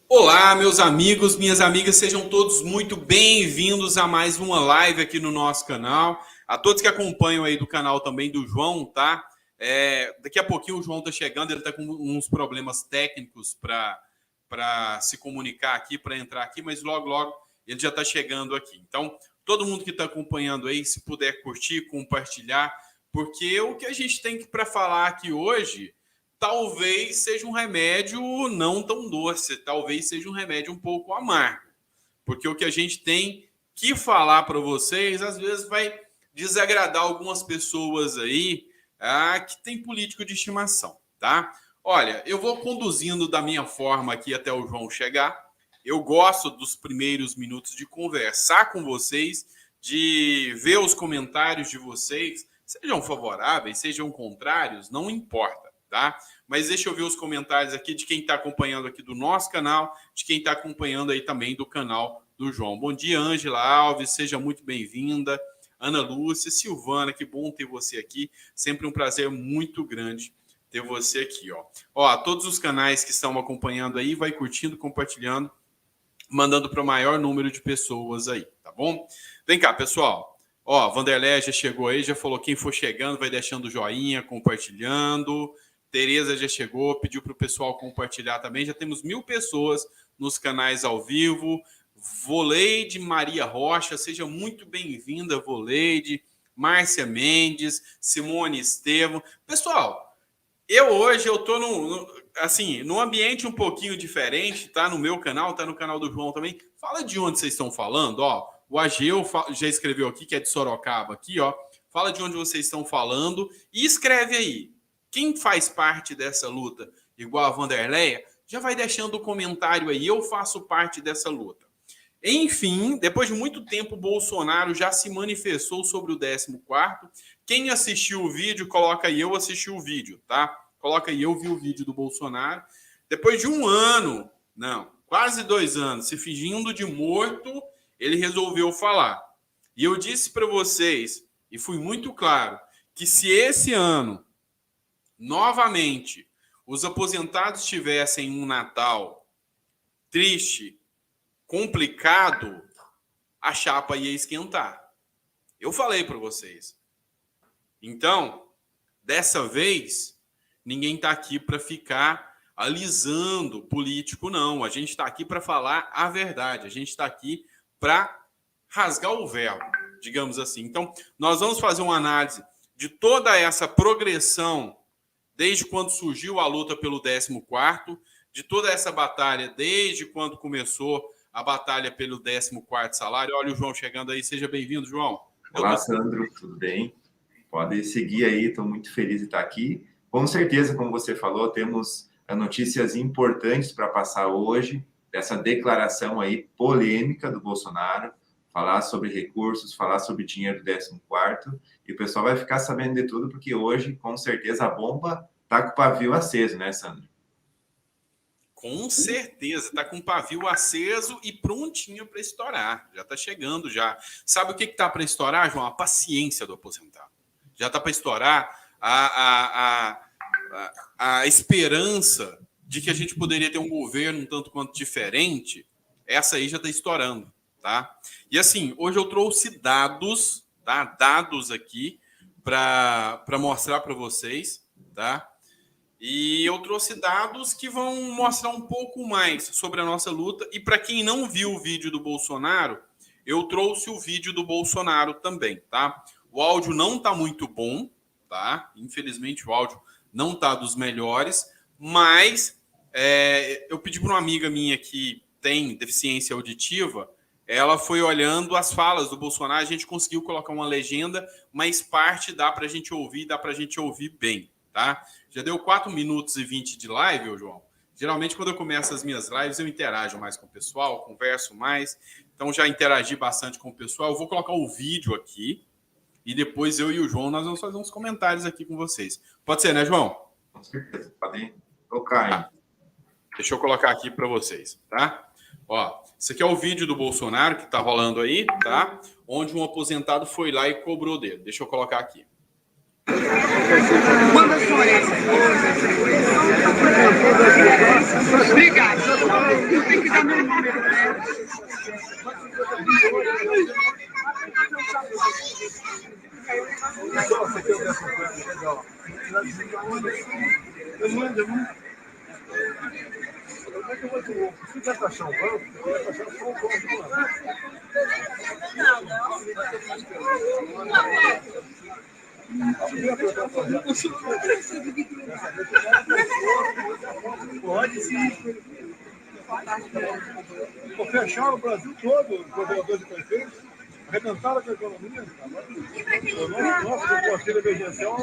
Olá, meus amigos, minhas amigas, sejam todos muito bem-vindos a mais uma live aqui no nosso canal. A todos que acompanham aí do canal também do João, tá? Daqui a pouquinho o João tá chegando, ele tá com uns problemas técnicos para se comunicar aqui, para entrar aqui, mas logo ele já tá chegando aqui. Então, todo mundo que está acompanhando aí, se puder curtir, compartilhar, porque o que a gente tem para falar aqui hoje talvez seja um remédio não tão doce, talvez seja um remédio um pouco amargo, porque o que a gente tem que falar para vocês às vezes vai desagradar algumas pessoas aí que tem político de estimação, tá? Olha, eu vou conduzindo da minha forma aqui até o João chegar. Eu gosto dos primeiros minutos de conversar com vocês, de ver os comentários de vocês, sejam favoráveis, sejam contrários, não importa, tá? Mas deixa eu ver os comentários aqui de quem está acompanhando aqui do nosso canal, de quem está acompanhando aí também do canal do João. Bom dia, Ângela Alves, seja muito bem-vinda. Ana Lúcia, Silvana, que bom ter você aqui. Sempre um prazer muito grande ter você aqui, ó. Ó, todos os canais que estão acompanhando aí, vai curtindo, compartilhando, mandando para o maior número de pessoas aí, tá bom? Vem cá, pessoal. Ó, Vanderlei já chegou aí, já falou quem for chegando, vai deixando o joinha, compartilhando. Tereza já chegou, pediu para o pessoal compartilhar também. Já temos 1000 pessoas nos canais ao vivo. Voleide Maria Rocha, seja muito bem-vinda, Voleide. Márcia Mendes, Simone Estevam. Pessoal, hoje eu tô num ambiente um pouquinho diferente, tá no meu canal, tá no canal do João também. Fala de onde vocês estão falando, ó. O Ageu já escreveu aqui, que é de Sorocaba aqui, ó. Fala de onde vocês estão falando e escreve aí. Quem faz parte dessa luta, igual a Vanderleia, já vai deixando o comentário aí. Eu faço parte dessa luta. Enfim, depois de muito tempo, o Bolsonaro já se manifestou sobre o 14º. Quem assistiu o vídeo, coloca aí, eu assisti o vídeo, tá? Coloca aí, eu vi o vídeo do Bolsonaro. Depois de um ano, não, quase 2 anos, se fingindo de morto, ele resolveu falar. E eu disse para vocês, e fui muito claro, que se esse ano, novamente, os aposentados tivessem um Natal triste, complicado, a chapa ia esquentar. Eu falei para vocês. Então, dessa vez, ninguém está aqui para ficar alisando político, não. A gente está aqui para falar a verdade. A gente está aqui para rasgar o véu, digamos assim. Então, nós vamos fazer uma análise de toda essa progressão desde quando surgiu a luta pelo 14º, de toda essa batalha desde quando começou a batalha pelo 14º salário. Olha o João chegando aí, seja bem-vindo, João. Olá, Sandro, tudo bem? Pode seguir aí, estou muito feliz de estar aqui. Com certeza, como você falou, temos notícias importantes para passar hoje, dessa declaração aí polêmica do Bolsonaro, falar sobre recursos, falar sobre dinheiro do 14º, e o pessoal vai ficar sabendo de tudo, porque hoje, com certeza, a bomba está com o pavio aceso, né, Sandro? Com certeza, está com o pavio aceso e prontinho para estourar. Já está chegando já. Sabe o que está para estourar, João? A paciência do aposentado. Já está para estourar a esperança de que a gente poderia ter um governo um tanto quanto diferente. Essa aí já está estourando, tá? E assim, hoje eu trouxe dados, tá? Dados aqui para mostrar para vocês, tá? E eu trouxe dados que vão mostrar um pouco mais sobre a nossa luta. E para quem não viu o vídeo do Bolsonaro, eu trouxe o vídeo do Bolsonaro também, tá? O áudio não tá muito bom, tá? Infelizmente o áudio não tá dos melhores, mas eu pedi para uma amiga minha que tem deficiência auditiva, ela foi olhando as falas do Bolsonaro, a gente conseguiu colocar uma legenda, mas parte dá para a gente ouvir bem, tá? Já deu 4 minutos e 20 de live, ô João. Geralmente, quando eu começo as minhas lives, eu interajo mais com o pessoal, converso mais. Então, já interagi bastante com o pessoal. Eu vou colocar o vídeo aqui e depois eu e o João, nós vamos fazer uns comentários aqui com vocês. Pode ser, né, João? Com certeza, podem tocar aí. Tá. Deixa eu colocar aqui para vocês, tá? Ó, esse aqui é o vídeo do Bolsonaro que está rolando aí, tá? Onde um aposentado foi lá e cobrou dele. Deixa eu colocar aqui. Manda só essa. Obrigado. Eu tenho Como é que eu vou dizer? Se quer taxar um banco, eu vou taxar só o banco. Pode sim. Vou fechar o Brasil todo, governador de prefeitos, arrebentaram com a economia. Nossa, com o auxílio emergencial,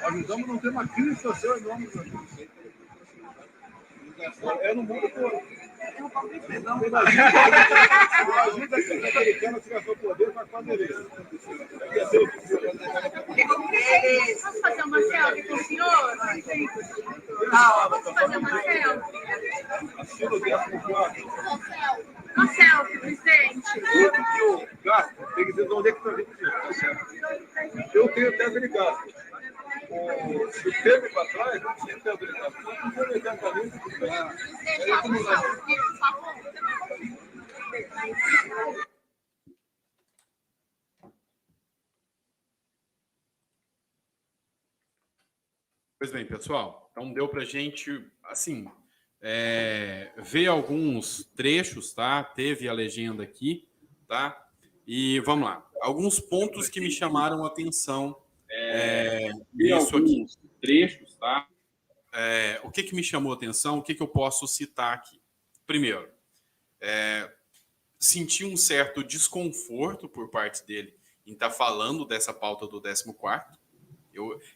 ajudamos a não ter uma crise social enorme. É no mundo todo. Imagina que aquele cara tivesse o poder para quando ele. Posso fazer uma selfie com o senhor? Posso fazer uma selfie? Assina o 14º. Uma selfie, presidente. Tudo que eu gasto, tem que dizer de onde é que está vindo dinheiro. Eu tenho teto de gasto. Se teve para trás, não tinha teto de gasto. Não tinha levantamento de gasto. Pois bem, pessoal, então deu para a gente, assim, ver alguns trechos, tá? Teve a legenda aqui, tá? E vamos lá. Alguns pontos que me chamaram a atenção nisso aqui. Trechos, tá? O que me chamou a atenção? O que eu posso citar aqui? Primeiro, senti um certo desconforto por parte dele em estar falando dessa pauta do 14º.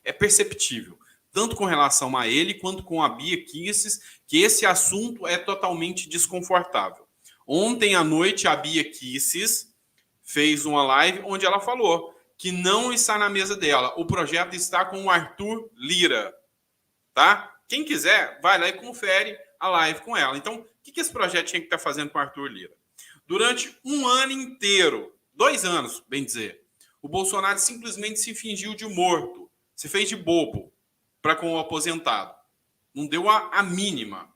É perceptível, tanto com relação a ele quanto com a Bia Kicis, que esse assunto é totalmente desconfortável. Ontem à noite, a Bia Kicis fez uma live onde ela falou que não está na mesa dela. O projeto está com o Arthur Lira, tá? Quem quiser, vai lá e confere a live com ela. Então, o que esse projeto tinha que estar fazendo com o Arthur Lira? Durante um ano inteiro, 2 anos, bem dizer, o Bolsonaro simplesmente se fingiu de morto, se fez de bobo para com o aposentado. Não deu a mínima,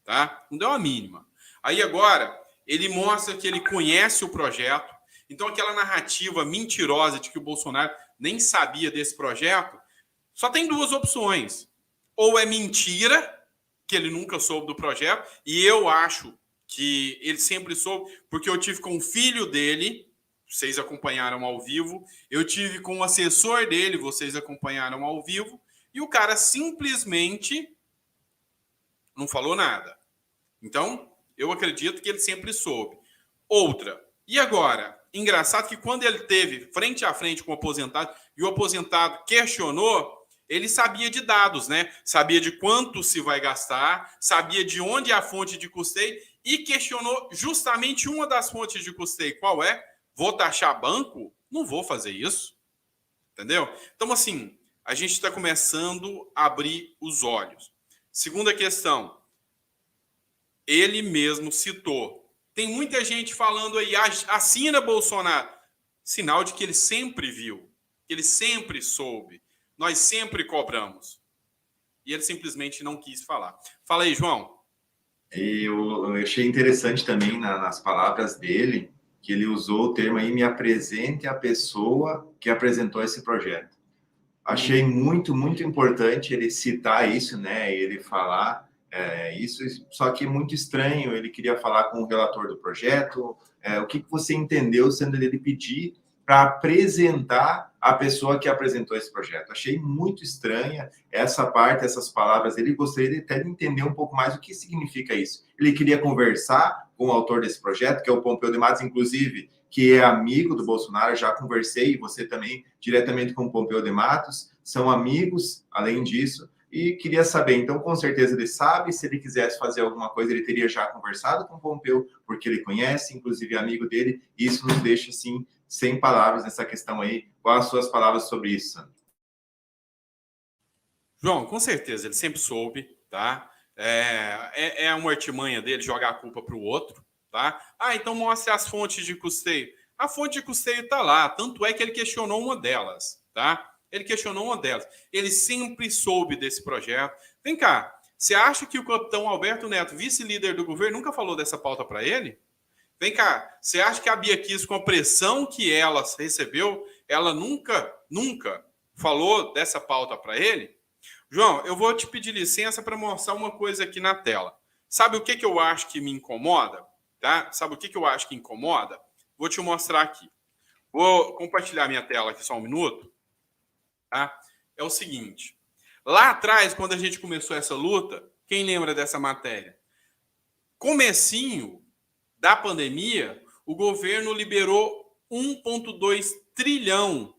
tá? Não deu a mínima. Aí agora, ele mostra que ele conhece o projeto. Então, aquela narrativa mentirosa de que o Bolsonaro nem sabia desse projeto, só tem 2 opções. Ou é mentira, que ele nunca soube do projeto, e eu acho que ele sempre soube, porque eu tive com o filho dele, vocês acompanharam ao vivo, eu tive com o assessor dele, vocês acompanharam ao vivo, e o cara simplesmente não falou nada. Então, eu acredito que ele sempre soube. Outra, e agora? Engraçado que quando ele teve frente a frente com o aposentado, e o aposentado questionou, ele sabia de dados, né? Sabia de quanto se vai gastar, sabia de onde é a fonte de custeio, e questionou justamente uma das fontes de custeio. Qual é? Vou taxar banco? Não vou fazer isso. Entendeu? Então, assim, a gente está começando a abrir os olhos. Segunda questão. Ele mesmo citou. Tem muita gente falando aí, assina Bolsonaro. Sinal de que ele sempre viu, que ele sempre soube. Nós sempre cobramos. E ele simplesmente não quis falar. Fala aí, João. Eu achei interessante também nas palavras dele, que ele usou o termo aí, me apresente a pessoa que apresentou esse projeto. Achei muito, muito importante ele citar isso, né? Ele falar isso, só que muito estranho, ele queria falar com o relator do projeto. O que você entendeu sendo ele pedir para apresentar a pessoa que apresentou esse projeto? Achei muito estranha essa parte, essas palavras. Ele gostaria até de entender um pouco mais o que significa isso. Ele queria conversar com o autor desse projeto, que é o Pompeu de Matos, inclusive, que é amigo do Bolsonaro. Já conversei, você também, diretamente com o Pompeu de Matos, são amigos, além disso, e queria saber, então, com certeza ele sabe, se ele quisesse fazer alguma coisa, ele teria já conversado com o Pompeu, porque ele conhece, inclusive é amigo dele, e isso nos deixa, assim, sem palavras nessa questão aí. Quais as suas palavras sobre isso, Sandro? João, com certeza, ele sempre soube, tá? É uma artimanha dele jogar a culpa para o outro, tá? Então mostre as fontes de custeio. A fonte de custeio está lá, tanto é que ele questionou uma delas, tá? Ele questionou uma delas. Ele sempre soube desse projeto. Vem cá, você acha que o capitão Alberto Neto, vice-líder do governo, nunca falou dessa pauta para ele? Vem cá, você acha que a Bia Kicis, com a pressão que ela recebeu, ela nunca falou dessa pauta para ele? João, eu vou te pedir licença para mostrar uma coisa aqui na tela. Sabe o que eu acho que me incomoda? Tá? Sabe o que eu acho que incomoda? Vou te mostrar aqui. Vou compartilhar minha tela aqui só um minuto. Tá? É o seguinte. Lá atrás, quando a gente começou essa luta, quem lembra dessa matéria? Comecinho da pandemia, o governo liberou 1,2 trilhão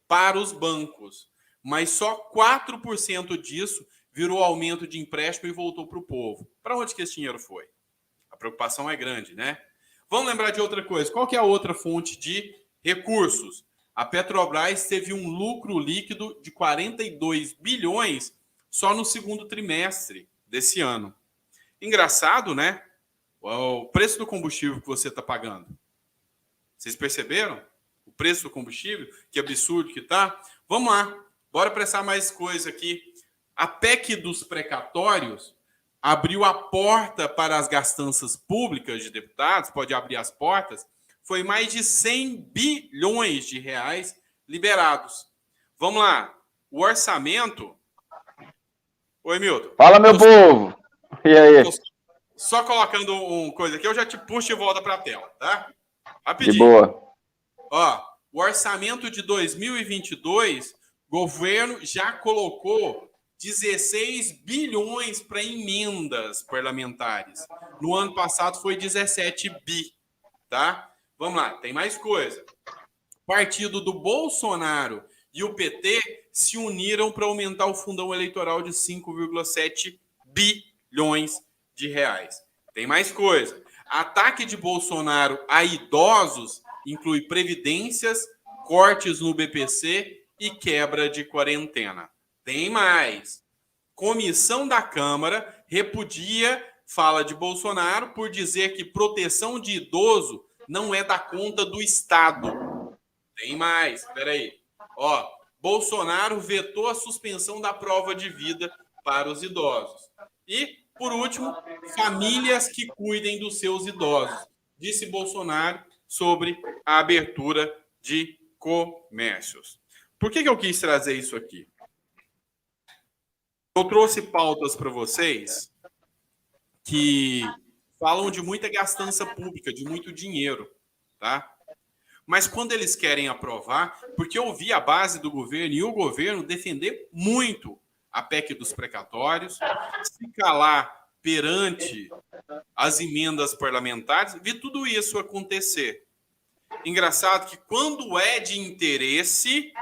para os bancos, mas só 4% disso virou aumento de empréstimo e voltou para o povo. Para onde que esse dinheiro foi? A preocupação é grande, né? Vamos lembrar de outra coisa. Qual que é a outra fonte de recursos? A Petrobras teve um lucro líquido de 42 bilhões só no segundo trimestre desse ano. Engraçado, né? O preço do combustível que você está pagando. Vocês perceberam? O preço do combustível? Que absurdo que tá. Vamos lá. Bora prestar mais coisa aqui. A PEC dos precatórios abriu a porta para as gastanças públicas de deputados, pode abrir as portas, foi mais de 100 bilhões de reais liberados. Vamos lá. O orçamento... Oi, Milton. Fala, meu povo. E aí? Só colocando uma coisa aqui, eu já te puxo de volta para a tela, tá? Rapidinho. De boa. Ó, o orçamento de 2022, o governo já colocou 16 bilhões para emendas parlamentares. No ano passado foi 17 bi, tá? Vamos lá, tem mais coisa. O partido do Bolsonaro e o PT se uniram para aumentar o fundão eleitoral de 5,7 bilhões de reais. Tem mais coisa. Ataque de Bolsonaro a idosos inclui previdências, cortes no BPC e quebra de quarentena. Tem mais. Comissão da Câmara repudia fala de Bolsonaro por dizer que proteção de idoso não é da conta do Estado. Tem mais. Espera aí. Ó, Bolsonaro vetou a suspensão da prova de vida para os idosos. E, por último, famílias que cuidem dos seus idosos. Disse Bolsonaro sobre a abertura de comércios. Por que eu quis trazer isso aqui? Eu trouxe pautas para vocês que falam de muita gastança pública, de muito dinheiro, tá? Mas quando eles querem aprovar, porque eu vi a base do governo e o governo defender muito a PEC dos precatórios, se calar perante as emendas parlamentares, vi tudo isso acontecer. Engraçado que quando é de interesse,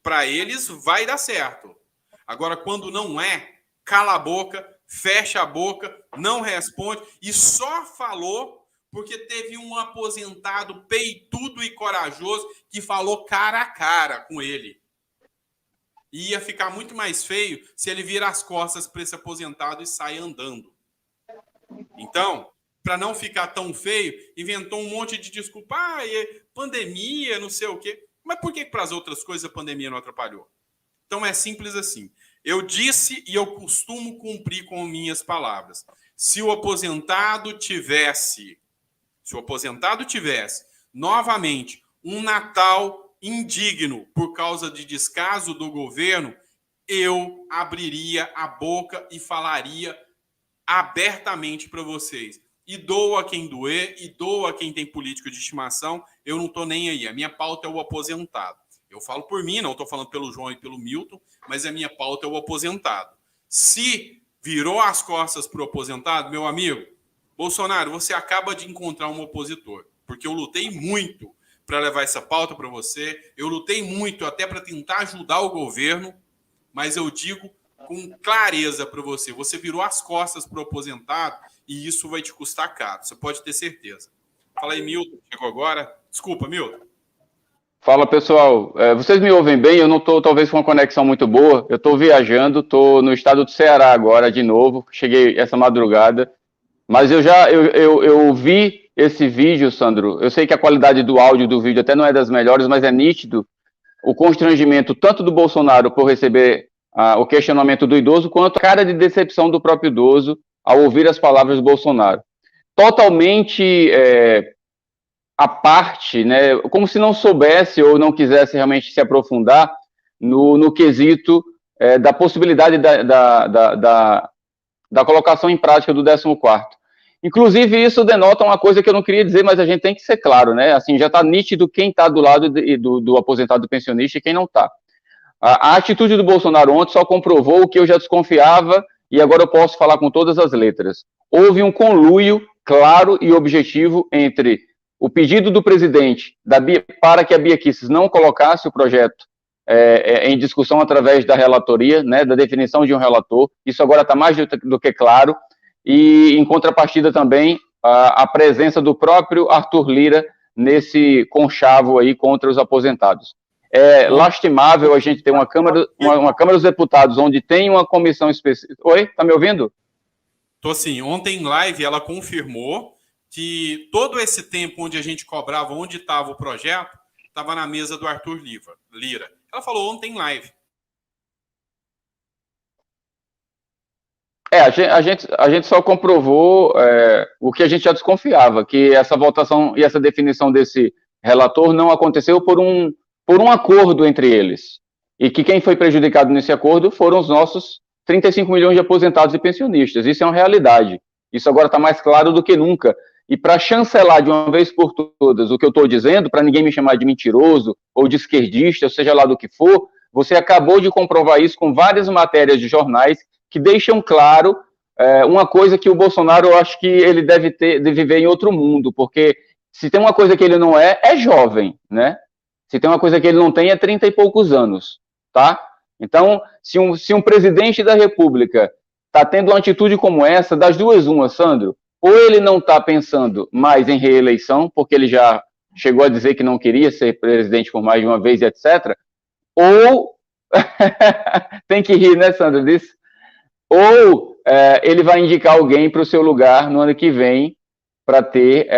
para eles vai dar certo. Agora, quando não é, cala a boca, fecha a boca, não responde e só falou porque teve um aposentado peitudo e corajoso que falou cara a cara com ele. E ia ficar muito mais feio se ele vira as costas para esse aposentado e sair andando. Então, para não ficar tão feio, inventou um monte de desculpa. Pandemia, não sei o quê. Mas por que para as outras coisas a pandemia não atrapalhou? Então é simples assim. Eu disse e eu costumo cumprir com minhas palavras. Se o aposentado tivesse novamente um Natal indigno por causa de descaso do governo, eu abriria a boca e falaria abertamente para vocês. E doa quem doer, e doa quem tem político de estimação, eu não estou nem aí. A minha pauta é o aposentado. Eu falo por mim, não estou falando pelo João e pelo Milton, mas a minha pauta é o aposentado. Se virou as costas para o aposentado, meu amigo, Bolsonaro, você acaba de encontrar um opositor, porque eu lutei muito para levar essa pauta para você, eu lutei muito até para tentar ajudar o governo, mas eu digo com clareza para você, você virou as costas para o aposentado e isso vai te custar caro, você pode ter certeza. Fala aí, Milton, chegou agora? Desculpa, Milton. Fala, pessoal. Vocês me ouvem bem? Eu não estou, talvez, com uma conexão muito boa. Eu estou viajando, estou no estado do Ceará agora, de novo. Cheguei essa madrugada. Mas eu vi esse vídeo, Sandro. Eu sei que a qualidade do áudio do vídeo até não é das melhores, mas é nítido o constrangimento tanto do Bolsonaro por receber o questionamento do idoso, quanto a cara de decepção do próprio idoso ao ouvir as palavras do Bolsonaro. Totalmente à parte, né, como se não soubesse ou não quisesse realmente se aprofundar no quesito da possibilidade da colocação em prática do 14º. Inclusive, isso denota uma coisa que eu não queria dizer, mas a gente tem que ser claro, né? Assim, já está nítido quem está do lado do aposentado pensionista e quem não está. A atitude do Bolsonaro ontem só comprovou o que eu já desconfiava e agora eu posso falar com todas as letras. Houve um conluio claro e objetivo entre o pedido do presidente para que a Bia Kicis não colocasse o projeto em discussão através da relatoria, né, da definição de um relator. Isso agora está mais do que claro. E, em contrapartida, também a presença do próprio Arthur Lira nesse conchavo aí contra os aposentados. É lastimável a gente ter uma Câmara dos Deputados onde tem uma comissão específica. Oi, tá me ouvindo? Tô sim. Ontem em live ela confirmou que todo esse tempo onde a gente cobrava onde estava o projeto, estava na mesa do Arthur Lira. Ela falou ontem em live. A gente só comprovou o que a gente já desconfiava, que essa votação e essa definição desse relator não aconteceu por um acordo entre eles. E que quem foi prejudicado nesse acordo foram os nossos 35 milhões de aposentados e pensionistas. Isso é uma realidade. Isso agora está mais claro do que nunca. E para chancelar de uma vez por todas o que eu estou dizendo, para ninguém me chamar de mentiroso ou de esquerdista, ou seja lá do que for, você acabou de comprovar isso com várias matérias de jornais que deixam claro uma coisa que o Bolsonaro, eu acho que ele deve viver em outro mundo, porque se tem uma coisa que ele não é jovem, né? Se tem uma coisa que ele não tem, é 30 e poucos anos, tá? Então, se um presidente da República está tendo uma atitude como essa, das duas uma, Sandro, ou ele não está pensando mais em reeleição, porque ele já chegou a dizer que não queria ser presidente por mais de uma vez, etc., ou... tem que rir, né, Sandro, disso? Ou ele vai indicar alguém para o seu lugar no ano que vem para ter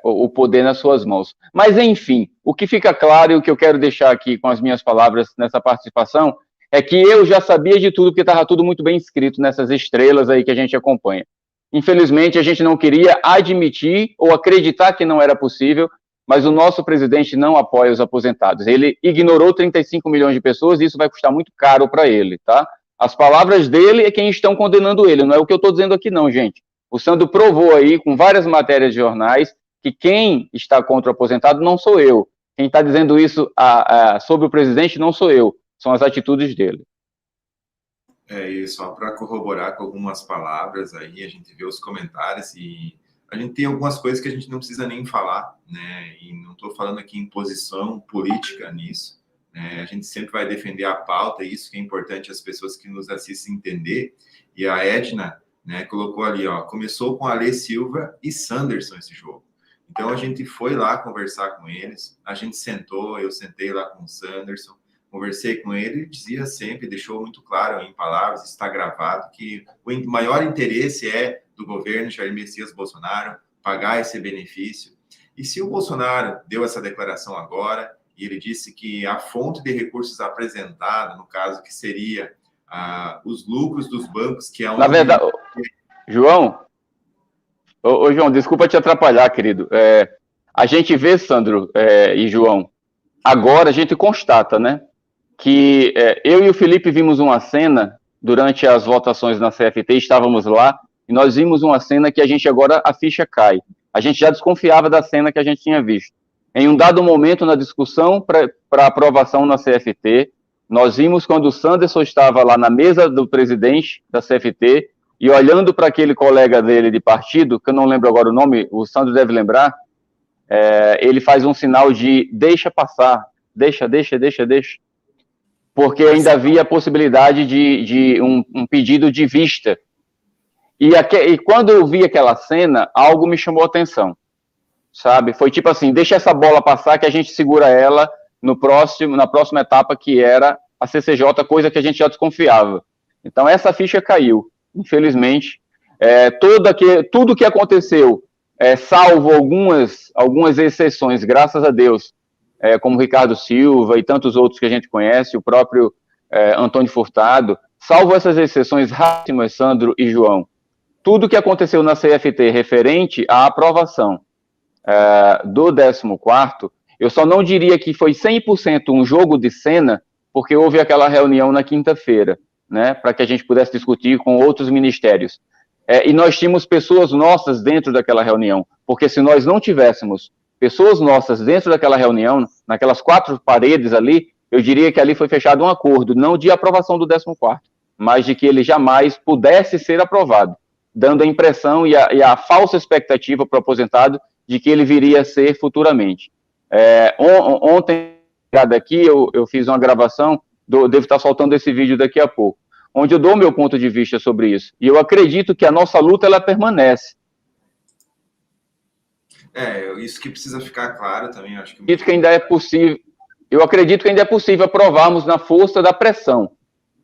o poder nas suas mãos. Mas, enfim, o que fica claro e o que eu quero deixar aqui com as minhas palavras nessa participação é que eu já sabia de tudo, porque estava tudo muito bem escrito nessas estrelas aí que a gente acompanha. Infelizmente, a gente não queria admitir ou acreditar que não era possível, mas o nosso presidente não apoia os aposentados. Ele ignorou 35 milhões de pessoas e isso vai custar muito caro para ele, tá? As palavras dele é quem estão condenando ele, não é o que eu estou dizendo aqui não, gente. O Sandro provou aí, com várias matérias de jornais, que quem está contra o aposentado não sou eu. Quem está dizendo isso sobre o presidente não sou eu, são as atitudes dele. E só para corroborar com algumas palavras aí, a gente vê os comentários e a gente tem algumas coisas que a gente não precisa nem falar, né? E não estou falando aqui em posição política nisso. A gente sempre vai defender a pauta, e isso que é importante as pessoas que nos assistem entender. E a Edna, né, colocou ali, ó, começou com Alê Silva e Sanderson esse jogo. Então a gente foi lá conversar com eles, a gente sentou, eu sentei lá com o Sanderson, conversei com ele, ele dizia sempre, deixou muito claro em palavras, está gravado, que o maior interesse é do governo Jair Messias Bolsonaro pagar esse benefício. E se o Bolsonaro deu essa declaração agora, e ele disse que a fonte de recursos apresentada, no caso, que seria os lucros dos bancos, que é um... Na verdade, João, João, desculpa te atrapalhar, querido. A gente vê, Sandro e João, agora a gente constata, né, que eu e o Felipe vimos uma cena durante as votações na CFT, estávamos lá, e nós vimos uma cena que a ficha cai. A gente já desconfiava da cena que a gente tinha visto. Em um dado momento na discussão para aprovação na CFT, nós vimos quando o Sanderson estava lá na mesa do presidente da CFT e olhando para aquele colega dele de partido, que eu não lembro agora o nome, o Sandro deve lembrar, ele faz um sinal de deixa passar, deixa, porque ainda havia a possibilidade de um pedido de vista. E quando eu vi aquela cena, algo me chamou a atenção. Sabe? Foi tipo assim, deixa essa bola passar que a gente segura ela na próxima etapa, que era a CCJ, coisa que a gente já desconfiava. Então essa ficha caiu, infelizmente. Tudo que aconteceu, salvo algumas exceções, graças a Deus, como Ricardo Silva e tantos outros que a gente conhece, o próprio Antônio Furtado, salvo essas exceções raríssimas, Sandro e João, tudo que aconteceu na CFT referente à aprovação do 14º, eu só não diria que foi 100% um jogo de cena, porque houve aquela reunião na quinta-feira, né, para que a gente pudesse discutir com outros ministérios. E nós tínhamos pessoas nossas dentro daquela reunião, porque se nós não tivéssemos pessoas nossas dentro daquela reunião, naquelas 4 paredes ali, eu diria que ali foi fechado um acordo, não de aprovação do 14º, mas de que ele jamais pudesse ser aprovado, dando a impressão e a falsa expectativa para o aposentado de que ele viria a ser futuramente. Ontem, aqui, eu fiz uma gravação, devo estar soltando esse vídeo daqui a pouco, onde eu dou meu ponto de vista sobre isso. E eu acredito que a nossa luta, ela permanece. Isso que precisa ficar claro também. Acho que eu acredito que ainda é possível aprovarmos na força da pressão,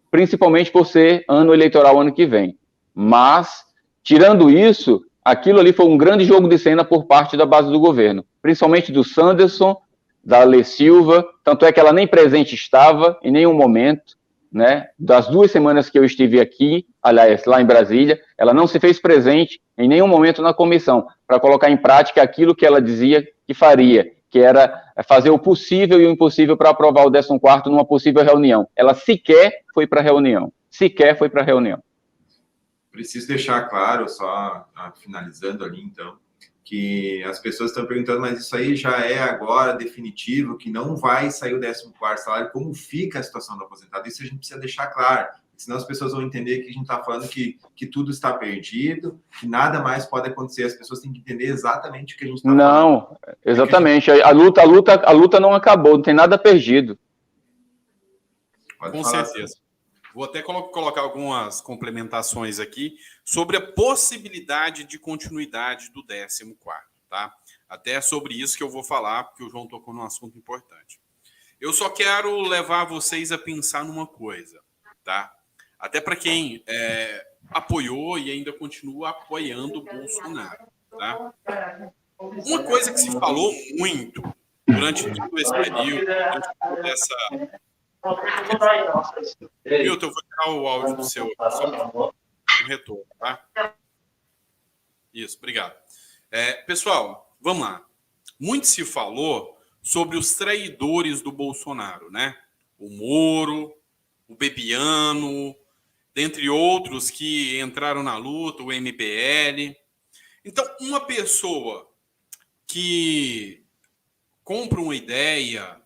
principalmente por ser ano eleitoral ano que vem. Mas, tirando isso, aquilo ali foi um grande jogo de cena por parte da base do governo, principalmente do Sanderson, da Alê Silva, tanto é que ela nem presente estava em nenhum momento, né? Das 2 semanas que eu estive aqui, aliás, lá em Brasília, ela não se fez presente em nenhum momento na comissão para colocar em prática aquilo que ela dizia que faria, que era fazer o possível e o impossível para aprovar o 14º numa possível reunião. Ela sequer foi para a reunião. Preciso deixar claro, só finalizando ali, então, que as pessoas estão perguntando, mas isso aí já é agora definitivo, que não vai sair o 14º salário, como fica a situação do aposentado? Isso a gente precisa deixar claro, senão as pessoas vão entender que a gente está falando que tudo está perdido, que nada mais pode acontecer. As pessoas têm que entender exatamente o que a gente está falando. Não, exatamente. A luta não acabou, não tem nada perdido. Com certeza. Vou até colocar algumas complementações aqui sobre a possibilidade de continuidade do 14º, tá? Até sobre isso que eu vou falar, porque o João tocou num assunto importante. Eu só quero levar vocês a pensar numa coisa, tá? Até para quem apoiou e ainda continua apoiando o Bolsonaro, tá? Uma coisa que se falou muito durante todo esse período, durante toda essa... Milton, eu vou tirar o áudio do seu, só um retorno, tá? Isso, obrigado. Pessoal, vamos lá. Muito se falou sobre os traidores do Bolsonaro, né? O Moro, o Bebiano, dentre outros que entraram na luta, o MBL. Então, uma pessoa que compra uma ideia,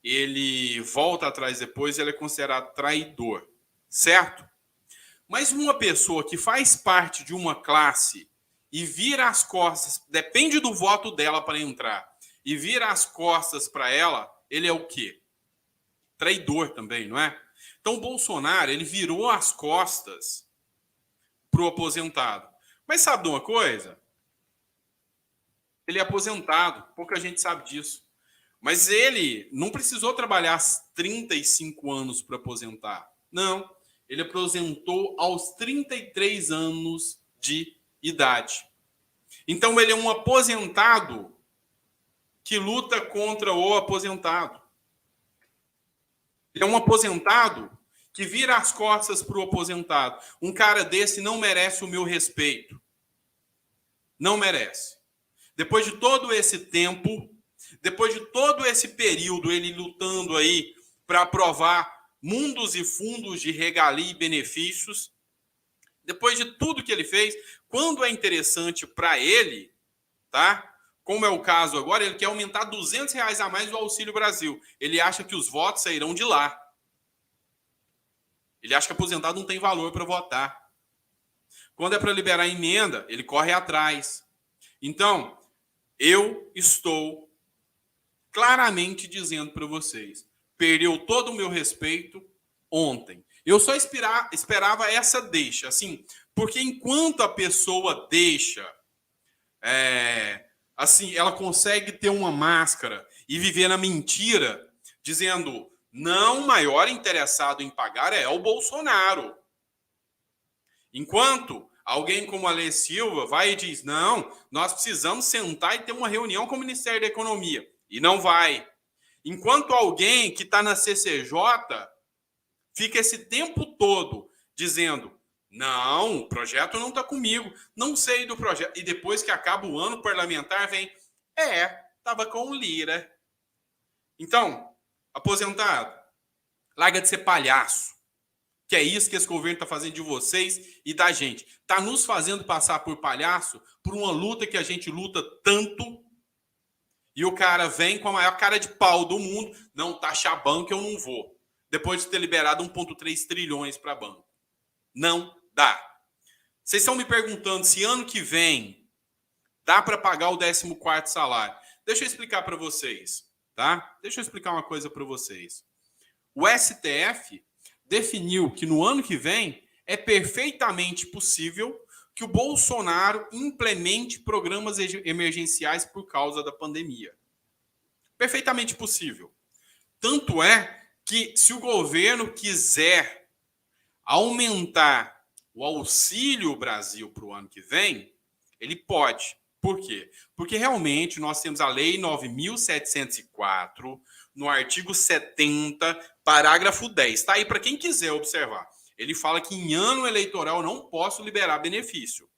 ele volta atrás depois, ele é considerado traidor, certo? Mas uma pessoa que faz parte de uma classe e vira as costas, depende do voto dela para entrar, e vira as costas para ela, ele é o quê? Traidor também, não é? Então, o Bolsonaro, ele virou as costas para o aposentado. Mas sabe de uma coisa? Ele é aposentado, pouca gente sabe disso. Mas ele não precisou trabalhar 35 anos para aposentar. Não, ele aposentou aos 33 anos de idade. Então, ele é um aposentado que luta contra o aposentado. Ele é um aposentado que vira as costas para o aposentado. Um cara desse não merece o meu respeito. Não merece. Depois de todo esse tempo... Depois de todo esse período, ele lutando aí para aprovar mundos e fundos de regalia e benefícios, depois de tudo que ele fez, quando é interessante para ele, tá? Como é o caso agora, ele quer aumentar R$200 a mais o Auxílio Brasil. Ele acha que os votos sairão de lá. Ele acha que aposentado não tem valor para votar. Quando é para liberar emenda, ele corre atrás. Então, eu estou claramente dizendo para vocês, perdeu todo o meu respeito ontem. Eu só esperava essa deixa, assim, porque enquanto a pessoa deixa, assim, ela consegue ter uma máscara e viver na mentira, dizendo, não, o maior interessado em pagar é o Bolsonaro. Enquanto alguém como a Alê Silva vai e diz, não, nós precisamos sentar e ter uma reunião com o Ministério da Economia. E não vai. Enquanto alguém que está na CCJ fica esse tempo todo dizendo, não, o projeto não está comigo, não sei do projeto. E depois que acaba o ano parlamentar, vem, estava com o Lira. Então, aposentado, Larga de ser palhaço. Que é isso que esse governo está fazendo de vocês e da gente. Está nos fazendo passar por palhaço por uma luta que a gente luta tanto. E o cara vem com a maior cara de pau do mundo. Não, taxar banco eu não vou. Depois de ter liberado 1,3 trilhões para banco. Não dá. Vocês estão me perguntando se ano que vem dá para pagar o 14º salário. Deixa eu explicar para vocês, tá? Deixa eu explicar uma coisa para vocês. O STF definiu que no ano que vem é perfeitamente possível que o Bolsonaro implemente programas emergenciais por causa da pandemia. Perfeitamente possível. Tanto é que se o governo quiser aumentar o Auxílio Brasil para o ano que vem, ele pode. Por quê? Porque realmente nós temos a Lei 9.704, no artigo 70, parágrafo 10. Está aí para quem quiser observar. Ele fala que em ano eleitoral não posso liberar benefício.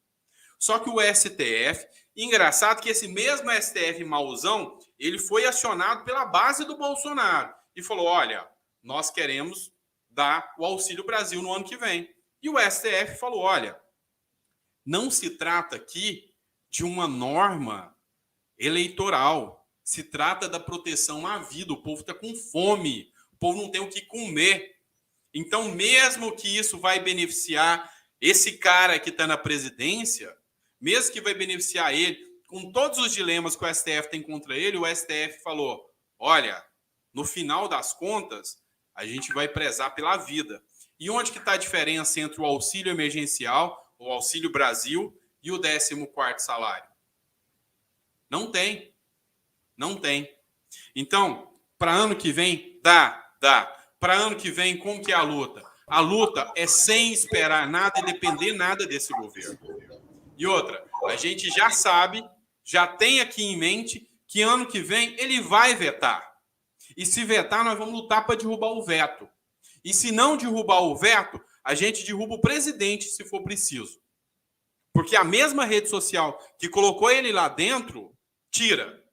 Só que o STF, engraçado que esse mesmo STF mauzão, ele foi acionado pela base do Bolsonaro e falou, olha, nós queremos dar o Auxílio Brasil no ano que vem. E o STF falou, olha, não se trata aqui de uma norma eleitoral, se trata da proteção à vida, o povo está com fome, o povo não tem o que comer. Então, mesmo que isso vai beneficiar esse cara que está na presidência, mesmo que vai beneficiar ele, com todos os dilemas que o STF tem contra ele, o STF falou, olha, no final das contas, a gente vai prezar pela vida. E onde que está a diferença entre o auxílio emergencial, o Auxílio Brasil e o 14º salário? Não tem. Não tem. Então, para ano que vem, dá. Para ano que vem, como que é a luta? A luta é sem esperar nada e depender nada desse governo. E outra, a gente já sabe, já tem aqui em mente que ano que vem ele vai vetar. E se vetar, nós vamos lutar para derrubar o veto. E se não derrubar o veto, a gente derruba o presidente, se for preciso. Porque a mesma rede social que colocou ele lá dentro, tira.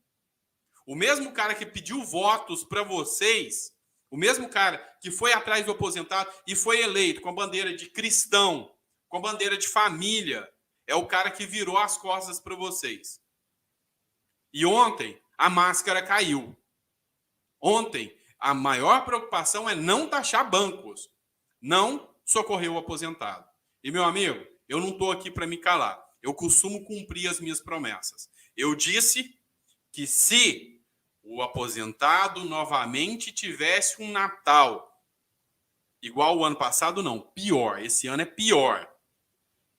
O mesmo cara que pediu votos para vocês, o mesmo cara que foi atrás do aposentado e foi eleito com a bandeira de cristão, com a bandeira de família, é o cara que virou as costas para vocês. E ontem, a máscara caiu. Ontem, a maior preocupação é não taxar bancos, não socorrer o aposentado. E, meu amigo, eu não estou aqui para me calar. Eu costumo cumprir as minhas promessas. Eu disse que se o aposentado novamente tivesse um Natal igual o ano passado, não, pior, esse ano é pior,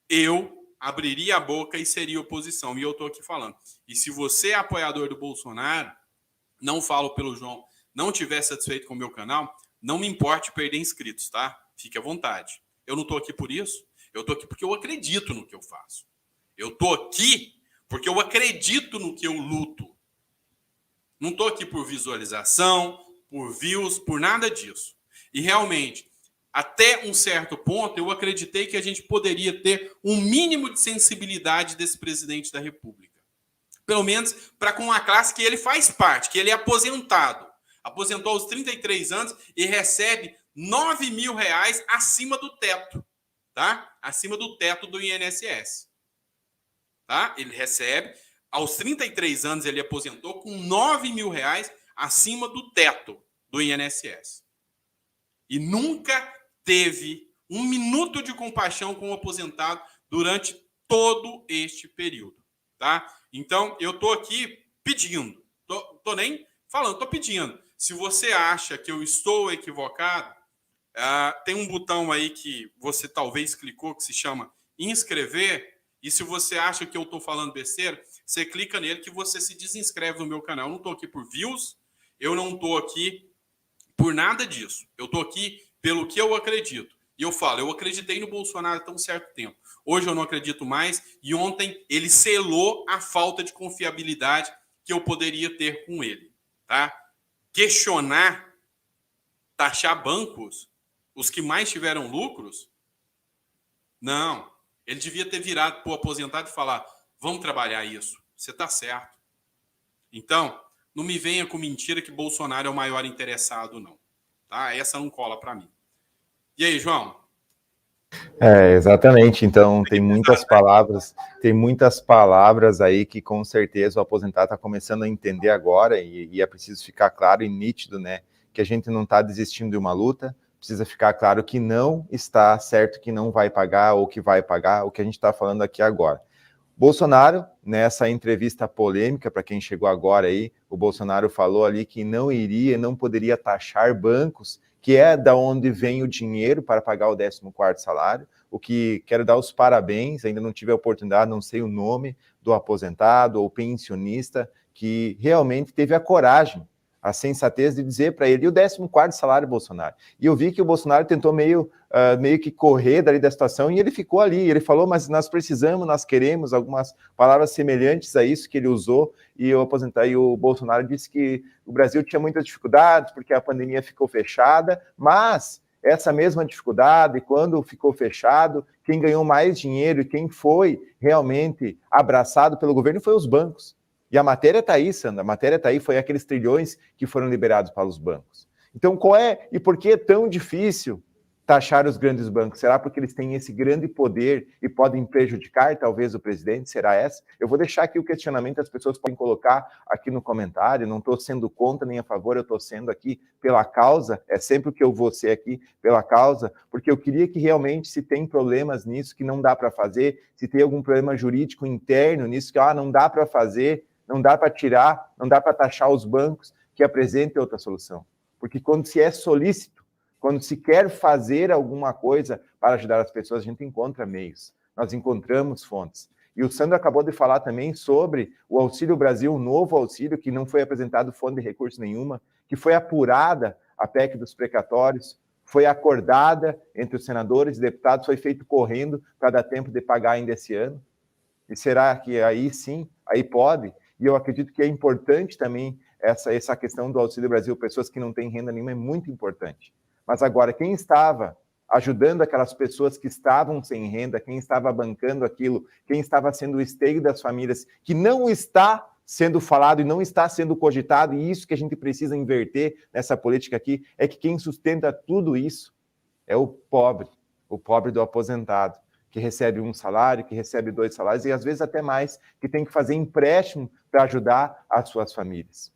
eu abriria a boca e seria oposição. E eu estou aqui falando. E se você é apoiador do Bolsonaro, não falo pelo João, não estiver satisfeito com o meu canal, não me importe perder inscritos, tá? Fique à vontade. Eu não estou aqui por isso. Eu estou aqui porque eu acredito no que eu faço. Eu estou aqui porque eu acredito no que eu luto. Não estou aqui por visualização, por views, por nada disso. E realmente, até um certo ponto, eu acreditei que a gente poderia ter um mínimo de sensibilidade desse presidente da República. Pelo menos para com a classe que ele faz parte, que ele é aposentado. Aposentou aos 33 anos e recebe R$ 9.000 acima do teto, tá? Acima do teto do INSS. Tá? Ele recebe, aos 33 anos ele aposentou com R$ 9.000 acima do teto do INSS. E nunca teve um minuto de compaixão com o aposentado durante todo este período, tá? Então, eu tô aqui pedindo, tô nem falando, tô pedindo. Se você acha que eu estou equivocado, tem um botão aí que você talvez clicou que se chama inscrever. E se você acha que eu estou falando besteira, você clica nele que você se desinscreve no meu canal. Eu não estou aqui por views, eu não estou aqui por nada disso. Eu estou aqui pelo que eu acredito. E eu falo, eu acreditei no Bolsonaro há tão certo tempo. Hoje eu não acredito mais. E ontem ele selou a falta de confiabilidade que eu poderia ter com ele. Tá? Questionar, taxar bancos, os que mais tiveram lucros, não. Ele devia ter virado para o aposentado e falar, vamos trabalhar isso. Você está certo. Então, não me venha com mentira que Bolsonaro é o maior interessado, não. tá? Essa não cola para mim. E aí, João? Exatamente. Então, tem muitas palavras aí que com certeza o aposentado está começando a entender agora e é preciso ficar claro e nítido, né, que a gente não está desistindo de uma luta, precisa ficar claro que não está certo que não vai pagar ou que vai pagar, o que a gente está falando aqui agora. Bolsonaro, nessa entrevista polêmica, para quem chegou agora aí, o Bolsonaro falou ali que não poderia taxar bancos, que é da onde vem o dinheiro para pagar o 14º salário, o que quero dar os parabéns, ainda não tive a oportunidade, não sei o nome do aposentado ou pensionista, que realmente teve a coragem, a sensatez de dizer para ele, e o 14º salário, Bolsonaro? E eu vi que o Bolsonaro tentou meio que correr dali da situação, e ele ficou ali, ele falou, mas nós precisamos, nós queremos, algumas palavras semelhantes a isso que ele usou, e o Bolsonaro disse que o Brasil tinha muitas dificuldades, porque a pandemia ficou fechada, mas essa mesma dificuldade, quando ficou fechado, quem ganhou mais dinheiro e quem foi realmente abraçado pelo governo foi os bancos. E a matéria está aí, Sandra, a matéria está aí, foi aqueles trilhões que foram liberados para os bancos. Então, qual é e por que é tão difícil taxar os grandes bancos? Será porque eles têm esse grande poder e podem prejudicar, talvez, o presidente? Será essa? Eu vou deixar aqui o questionamento, as pessoas podem colocar aqui no comentário, não estou sendo contra nem a favor, eu estou sendo aqui pela causa, é sempre o que eu vou ser aqui, pela causa, porque eu queria que realmente, se tem problemas nisso que não dá para fazer, se tem algum problema jurídico interno nisso que não dá para fazer, não dá para tirar, não dá para taxar os bancos, que apresentem outra solução. Porque quando se é solícito, quando se quer fazer alguma coisa para ajudar as pessoas, a gente encontra meios, nós encontramos fontes. E o Sandro acabou de falar também sobre o Auxílio Brasil, o novo auxílio, que não foi apresentado fonte de recurso nenhuma, que foi apurada a PEC dos precatórios, foi acordada entre os senadores e deputados, foi feito correndo para dar tempo de pagar ainda esse ano. E será que aí sim, aí pode? E eu acredito que é importante também essa questão do Auxílio Brasil, pessoas que não têm renda nenhuma, é muito importante. Mas agora, quem estava ajudando aquelas pessoas que estavam sem renda, quem estava bancando aquilo, quem estava sendo o esteio das famílias, que não está sendo falado e não está sendo cogitado, e isso que a gente precisa inverter nessa política aqui, é que quem sustenta tudo isso é o pobre do aposentado, que recebe um salário, que recebe 2 salários, e às vezes até mais, que tem que fazer empréstimo para ajudar as suas famílias.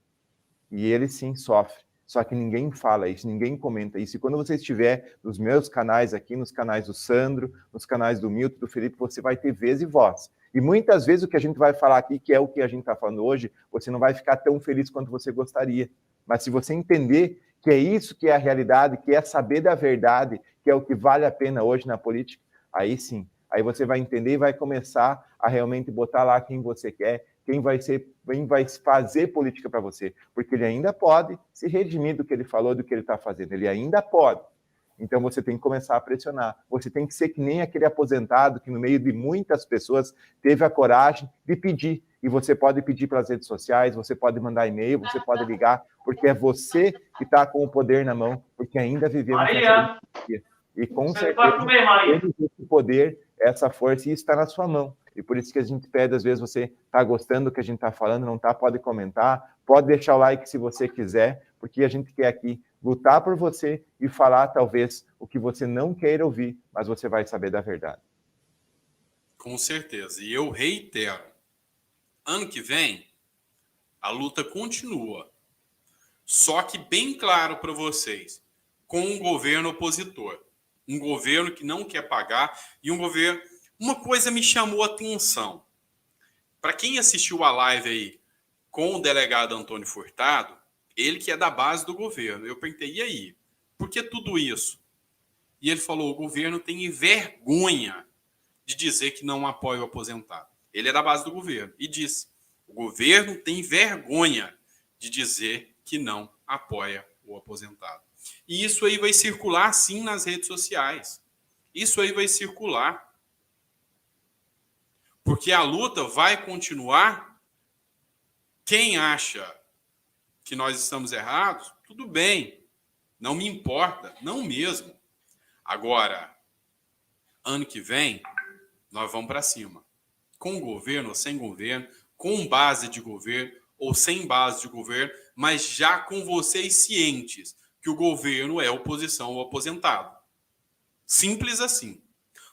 E ele sim sofre, só que ninguém fala isso, ninguém comenta isso. E quando você estiver nos meus canais aqui, nos canais do Sandro, nos canais do Milton, do Felipe, você vai ter vez e voz. E muitas vezes o que a gente vai falar aqui, que é o que a gente está falando hoje, você não vai ficar tão feliz quanto você gostaria. Mas se você entender que é isso que é a realidade, que é saber da verdade, que é o que vale a pena hoje na política, aí sim, aí você vai entender e vai começar a realmente botar lá quem você quer, quem vai fazer política para você, porque ele ainda pode se redimir do que ele falou, do que ele está fazendo, ele ainda pode. Então você tem que começar a pressionar, você tem que ser que nem aquele aposentado que no meio de muitas pessoas teve a coragem de pedir, e você pode pedir pelas redes sociais, você pode mandar e-mail, você pode ligar, porque é você que está com o poder na mão, porque ainda vivemos nessa democracia. E com certeza, todo esse poder, essa força, e isso está na sua mão. E por isso que a gente pede, às vezes, você está gostando do que a gente está falando, não está? Pode comentar, pode deixar o like se você quiser, porque a gente quer aqui lutar por você e falar, talvez, o que você não queira ouvir, mas você vai saber da verdade. Com certeza. E eu reitero, ano que vem, a luta continua. Só que bem claro para vocês, com um governo opositor. Um governo que não quer pagar e um governo... Uma coisa me chamou a atenção. Para quem assistiu a live aí com o delegado Antônio Furtado, ele que é da base do governo, eu perguntei, e aí? Por que tudo isso? E ele falou, o governo tem vergonha de dizer que não apoia o aposentado. Ele é da base do governo e disse, o governo tem vergonha de dizer que não apoia o aposentado. E isso aí vai circular, sim, nas redes sociais. Isso aí vai circular. Porque a luta vai continuar. Quem acha que nós estamos errados, tudo bem. Não me importa, não mesmo. Agora, ano que vem, nós vamos para cima. Com governo ou sem governo, com base de governo ou sem base de governo, mas já com vocês cientes que o governo é oposição ao aposentado. Simples assim.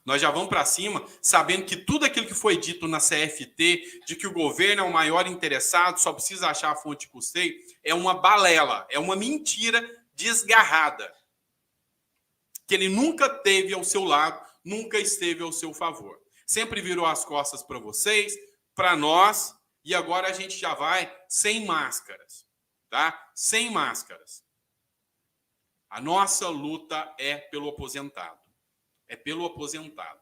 Nós já vamos para cima sabendo que tudo aquilo que foi dito na CFT, de que o governo é o maior interessado, só precisa achar a fonte de custeio, é uma balela, é uma mentira desgarrada. Que ele nunca teve ao seu lado, nunca esteve ao seu favor. Sempre virou as costas para vocês, para nós, e agora a gente já vai sem máscaras, tá? Sem máscaras. A nossa luta é pelo aposentado. É pelo aposentado.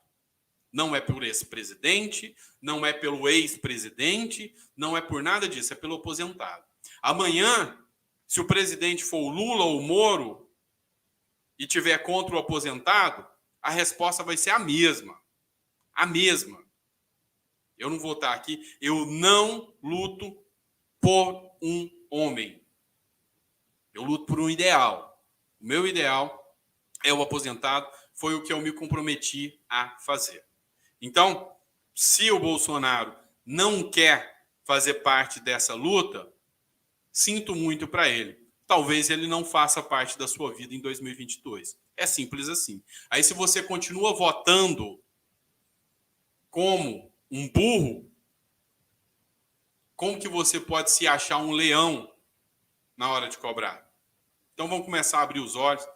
Não é por esse presidente, não é pelo ex-presidente, não é por nada disso, é pelo aposentado. Amanhã, se o presidente for o Lula ou o Moro e tiver contra o aposentado, a resposta vai ser a mesma. A mesma. Eu não vou estar aqui, eu não luto por um homem. Eu luto por um ideal. O meu ideal é o aposentado, foi o que eu me comprometi a fazer. Então, se o Bolsonaro não quer fazer parte dessa luta, sinto muito para ele. Talvez ele não faça parte da sua vida em 2022. É simples assim. Aí, se você continua votando como um burro, como que você pode se achar um leão na hora de cobrar? Então, vamos começar a abrir os olhos.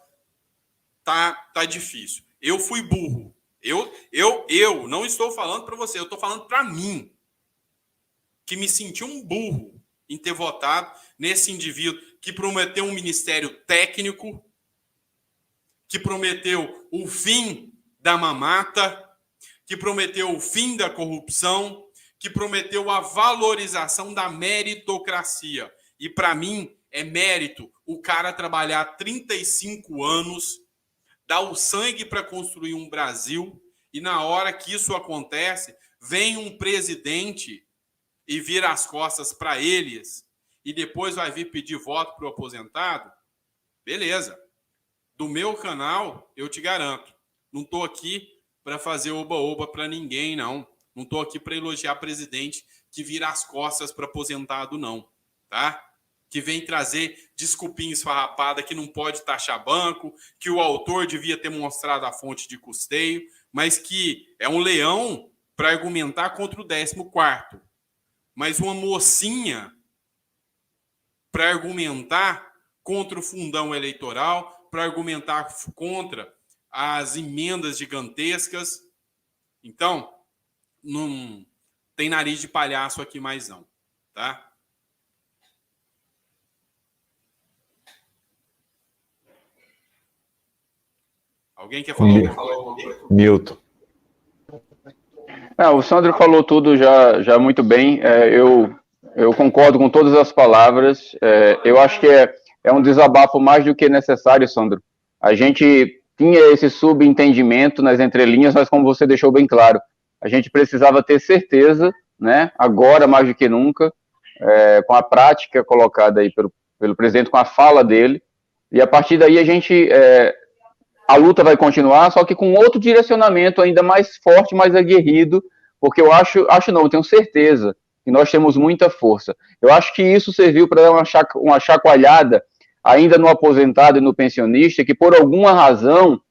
Tá difícil. Eu fui burro. Eu não estou falando para você, eu estou falando para mim, que me senti um burro em ter votado nesse indivíduo que prometeu um ministério técnico, que prometeu o fim da mamata, que prometeu o fim da corrupção, que prometeu a valorização da meritocracia. E para mim é mérito o cara trabalhar 35 anos, dar o sangue para construir um Brasil, e na hora que isso acontece, vem um presidente e vira as costas para eles, e depois vai vir pedir voto para o aposentado. Beleza. Do meu canal, eu te garanto, não estou aqui para fazer oba-oba para ninguém, não. Não estou aqui para elogiar presidente que vira as costas para aposentado, não. Tá? Que vem trazer desculpinha esfarrapada que não pode taxar banco, que o autor devia ter mostrado a fonte de custeio, mas que é um leão para argumentar contra o 14º. Mas uma mocinha para argumentar contra o fundão eleitoral, para argumentar contra as emendas gigantescas. Então, não tem nariz de palhaço aqui mais não, tá? Alguém quer falar? Milton. O Sandro falou tudo já muito bem. Eu concordo com todas as palavras. Eu acho que é um desabafo mais do que necessário, Sandro. A gente tinha esse subentendimento nas entrelinhas, mas como você deixou bem claro, a gente precisava ter certeza, né, agora mais do que nunca, com a prática colocada aí pelo presidente, com a fala dele, e a partir daí a luta vai continuar, só que com outro direcionamento ainda mais forte, mais aguerrido, porque eu tenho certeza que nós temos muita força. Eu acho que isso serviu para dar uma chacoalhada ainda no aposentado e no pensionista, que por alguma razão,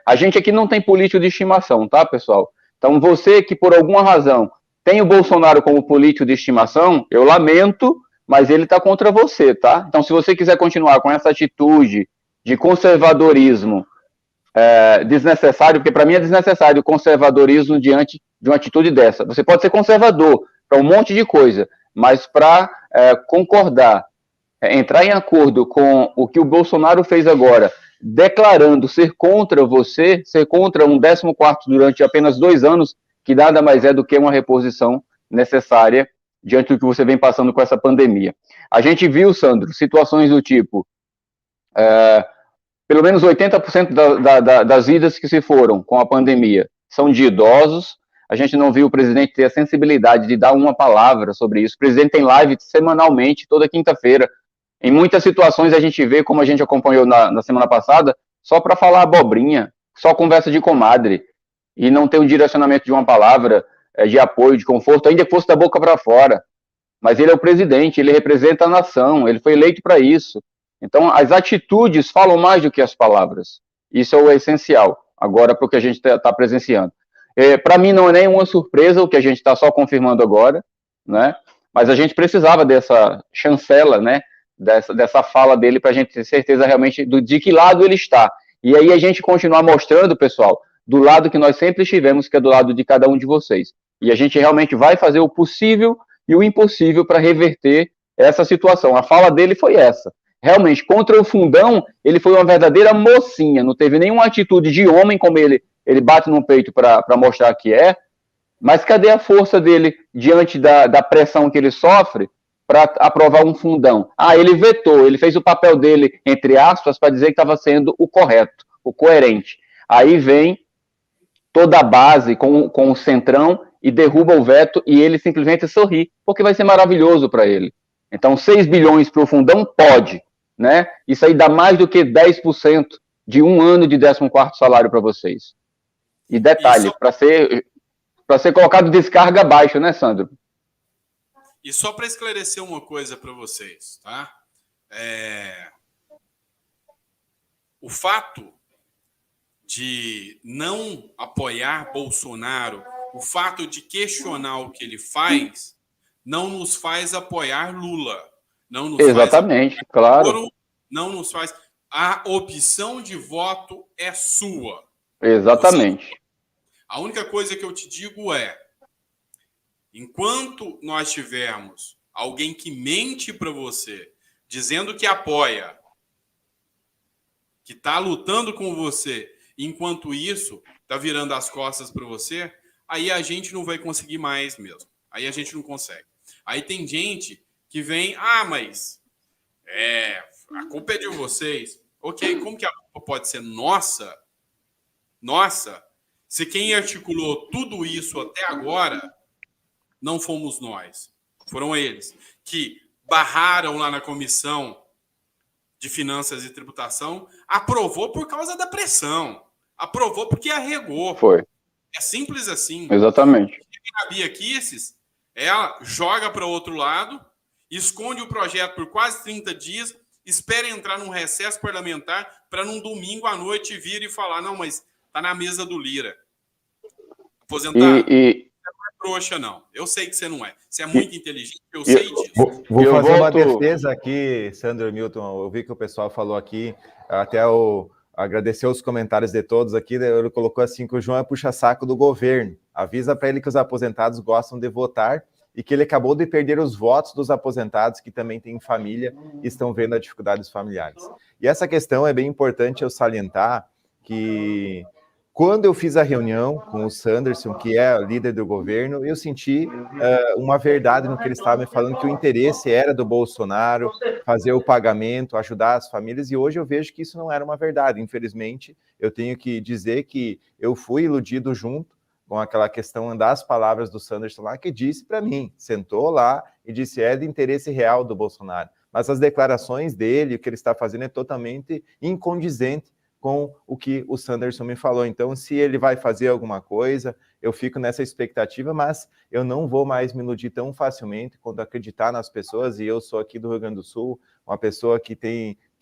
a gente aqui não tem político de estimação, tá, pessoal? Então você que por alguma razão tem o Bolsonaro como político de estimação, eu lamento, mas ele está contra você, tá? Então se você quiser continuar com essa atitude de conservadorismo desnecessário, porque para mim é desnecessário o conservadorismo diante de uma atitude dessa. Você pode ser conservador para um monte de coisa, mas para concordar, entrar em acordo com o que o Bolsonaro fez agora, declarando ser contra você, ser contra um 14º durante apenas 2 anos, que nada mais é do que uma reposição necessária diante do que você vem passando com essa pandemia. A gente viu, Sandro, situações do tipo... pelo menos 80% das vidas que se foram com a pandemia são de idosos. A gente não viu o presidente ter a sensibilidade de dar uma palavra sobre isso. O presidente tem live semanalmente, toda quinta-feira. Em muitas situações a gente vê, como a gente acompanhou na semana passada, só para falar abobrinha, só conversa de comadre, e não ter um direcionamento de uma palavra de apoio, de conforto, ainda que fosse da boca para fora. Mas ele é o presidente, ele representa a nação, ele foi eleito para isso. Então, as atitudes falam mais do que as palavras. Isso é o essencial, agora, para o que a gente está presenciando. Para mim, não é nenhuma surpresa o que a gente está só confirmando agora, né? Mas a gente precisava dessa chancela, né? Dessa fala dele, para a gente ter certeza realmente de que lado ele está. E aí a gente continuar mostrando, pessoal, do lado que nós sempre estivemos, que é do lado de cada um de vocês. E a gente realmente vai fazer o possível e o impossível para reverter essa situação. A fala dele foi essa. Realmente, contra o Fundão, ele foi uma verdadeira mocinha, não teve nenhuma atitude de homem, como ele bate no peito para mostrar que é, mas cadê a força dele diante da pressão que ele sofre para aprovar um Fundão? Ele vetou, ele fez o papel dele, entre aspas, para dizer que estava sendo o correto, o coerente. Aí vem toda a base com o Centrão e derruba o veto e ele simplesmente sorri, porque vai ser maravilhoso para ele. Então, 6 bilhões para o Fundão pode, né? Isso aí dá mais do que 10% de um ano de 14º salário para vocês. E detalhe, para ser colocado descarga abaixo, né, Sandro? E só para esclarecer uma coisa para vocês, tá? O fato de não apoiar Bolsonaro, o fato de questionar o que ele faz, não nos faz apoiar Lula. Não nos Exatamente, faz claro. Não nos faz. A opção de voto é sua. Exatamente. A única coisa que eu te digo é, enquanto nós tivermos alguém que mente para você, dizendo que apoia, que está lutando com você, enquanto isso está virando as costas para você, aí a gente não vai conseguir mais mesmo. Aí a gente não consegue. Aí tem gente que vem, mas a culpa é de vocês. Ok, como que a culpa pode ser nossa? Nossa, se quem articulou tudo isso até agora não fomos nós, foram eles que barraram lá na Comissão de Finanças e Tributação, aprovou por causa da pressão, aprovou porque arregou. Foi. É simples assim. Exatamente. A Bia Kicis, ela joga para o outro lado, esconde o projeto por quase 30 dias, espera entrar num recesso parlamentar para num domingo à noite vir e falar, não, mas tá na mesa do Lira. Aposentar. Não é trouxa, não. Eu sei que você não é. Você é muito inteligente, eu sei disso. Vou fazer uma defesa aqui, Sandro e Milton. Eu vi que o pessoal falou aqui, até agradecer os comentários de todos aqui, ele colocou assim que o João é puxa-saco do governo. Avisa para ele que os aposentados gostam de votar e que ele acabou de perder os votos dos aposentados que também têm família e estão vendo as dificuldades familiares. E essa questão é bem importante eu salientar que quando eu fiz a reunião com o Sanderson, que é líder do governo, eu senti uma verdade no que ele estava me falando, que o interesse era do Bolsonaro fazer o pagamento, ajudar as famílias, e hoje eu vejo que isso não era uma verdade. Infelizmente, eu tenho que dizer que eu fui iludido junto com aquela questão das palavras do Sanderson lá, que disse para mim, sentou lá e disse, é de interesse real do Bolsonaro. Mas as declarações dele, o que ele está fazendo é totalmente incondizente com o que o Sanderson me falou. Então, se ele vai fazer alguma coisa, eu fico nessa expectativa, mas eu não vou mais me iludir tão facilmente quando acreditar nas pessoas, e eu sou aqui do Rio Grande do Sul, uma pessoa que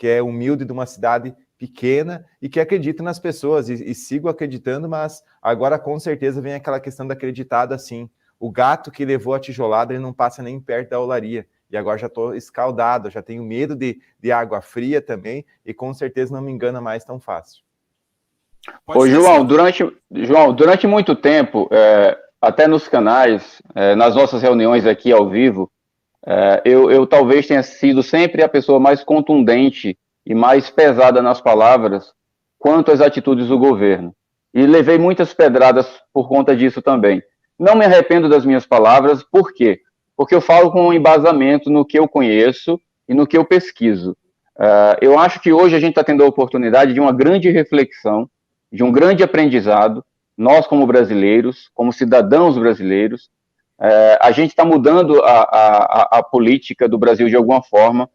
é humilde de uma cidade pequena e que acredita nas pessoas, e sigo acreditando, mas agora com certeza vem aquela questão da acreditada, assim. O gato que levou a tijolada, ele não passa nem perto da olaria. E agora já estou escaldado, já tenho medo de água fria também, e com certeza não me engana mais tão fácil. Ô, João, durante muito tempo, até nos canais, nas nossas reuniões aqui ao vivo, eu talvez tenha sido sempre a pessoa mais contundente e mais pesada nas palavras quanto às atitudes do governo. E levei muitas pedradas por conta disso também. Não me arrependo das minhas palavras, por quê? Porque eu falo com um embasamento no que eu conheço e no que eu pesquiso. Eu acho que hoje a gente está tendo a oportunidade de uma grande reflexão, de um grande aprendizado, nós como brasileiros, como cidadãos brasileiros, a gente está mudando a política do Brasil de alguma forma.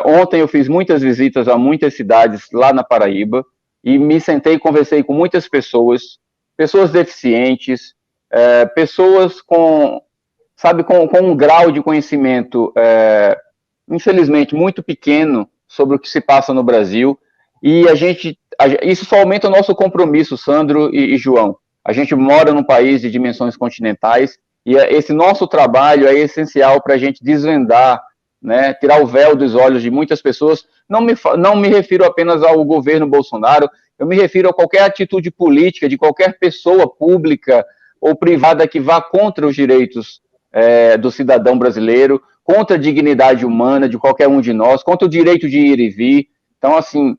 Ontem eu fiz muitas visitas a muitas cidades lá na Paraíba e me sentei e conversei com muitas pessoas deficientes, pessoas com um grau de conhecimento, infelizmente, muito pequeno sobre o que se passa no Brasil, e isso só aumenta o nosso compromisso, Sandro e João. A gente mora num país de dimensões continentais, e esse nosso trabalho é essencial para a gente desvendar, né, tirar o véu dos olhos de muitas pessoas. Não me refiro apenas ao governo Bolsonaro, eu me refiro a qualquer atitude política de qualquer pessoa pública ou privada que vá contra os direitos do cidadão brasileiro, contra a dignidade humana de qualquer um de nós, contra o direito de ir e vir. Então, assim,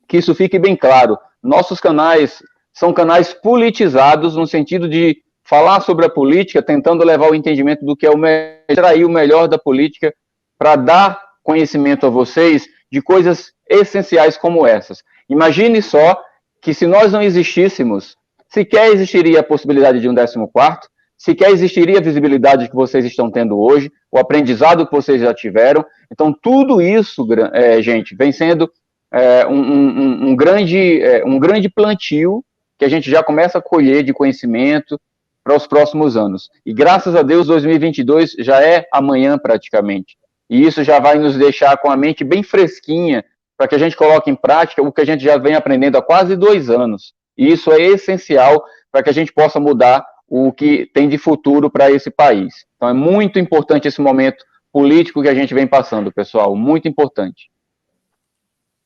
que isso fique bem claro. Nossos canais são canais politizados, no sentido de falar sobre a política, tentando levar o entendimento do que é extrair o melhor da política, para dar conhecimento a vocês de coisas essenciais como essas. Imagine só que se nós não existíssemos, sequer existiria a possibilidade de um 14º, sequer existiria a visibilidade que vocês estão tendo hoje, o aprendizado que vocês já tiveram. Então, tudo isso, gente, vem sendo um grande plantio que a gente já começa a colher de conhecimento para os próximos anos. E, graças a Deus, 2022 já é amanhã, praticamente. E isso já vai nos deixar com a mente bem fresquinha para que a gente coloque em prática o que a gente já vem aprendendo há quase 2 anos. E isso é essencial para que a gente possa mudar o que tem de futuro para esse país. Então, é muito importante esse momento político que a gente vem passando, pessoal. Muito importante.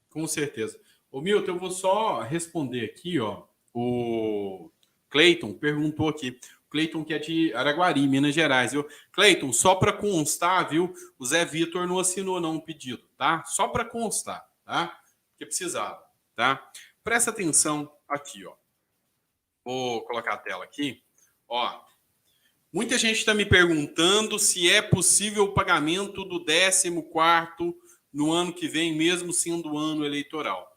Com certeza. Ô, Milton, eu vou só responder aqui, ó. O Cleiton perguntou aqui. O Cleiton, que é de Araguari, Minas Gerais, viu? Cleiton, só para constar, viu? O Zé Vitor não assinou não o pedido, tá? Só para constar, tá? Porque precisava, tá? Presta atenção aqui, ó. Vou colocar a tela aqui. Ó, muita gente está me perguntando se é possível o pagamento do 14º no ano que vem, mesmo sendo ano eleitoral.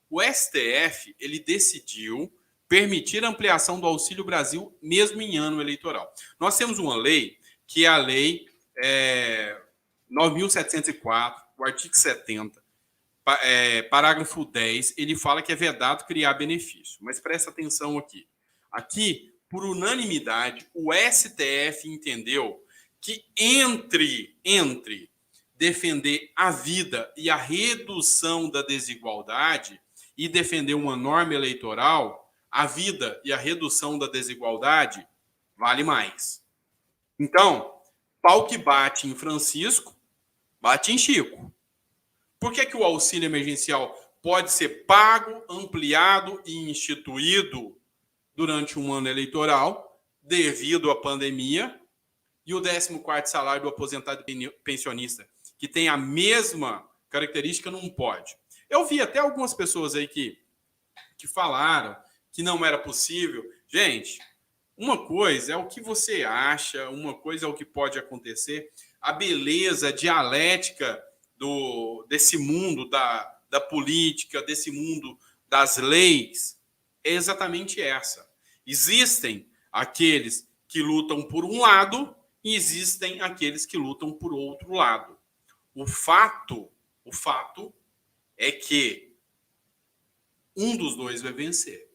O STF, ele decidiu permitir a ampliação do Auxílio Brasil mesmo em ano eleitoral. Nós temos uma lei, que é a Lei 9.704, o artigo 70, parágrafo 10, ele fala que é vedado criar benefício. Mas presta atenção aqui. Aqui, por unanimidade, o STF entendeu que entre defender a vida e a redução da desigualdade e defender uma norma eleitoral, a vida e a redução da desigualdade vale mais. Então, pau que bate em Francisco, bate em Chico. Por que o auxílio emergencial pode ser pago, ampliado e instituído durante um ano eleitoral, devido à pandemia, e o 14º salário do aposentado pensionista, que tem a mesma característica, não pode? Eu vi até algumas pessoas aí que falaram que não era possível. Gente, uma coisa é o que você acha, uma coisa é o que pode acontecer. A beleza dialética desse mundo da política, desse mundo das leis, é exatamente essa. Existem aqueles que lutam por um lado e existem aqueles que lutam por outro lado. O fato é que um dos dois vai vencer.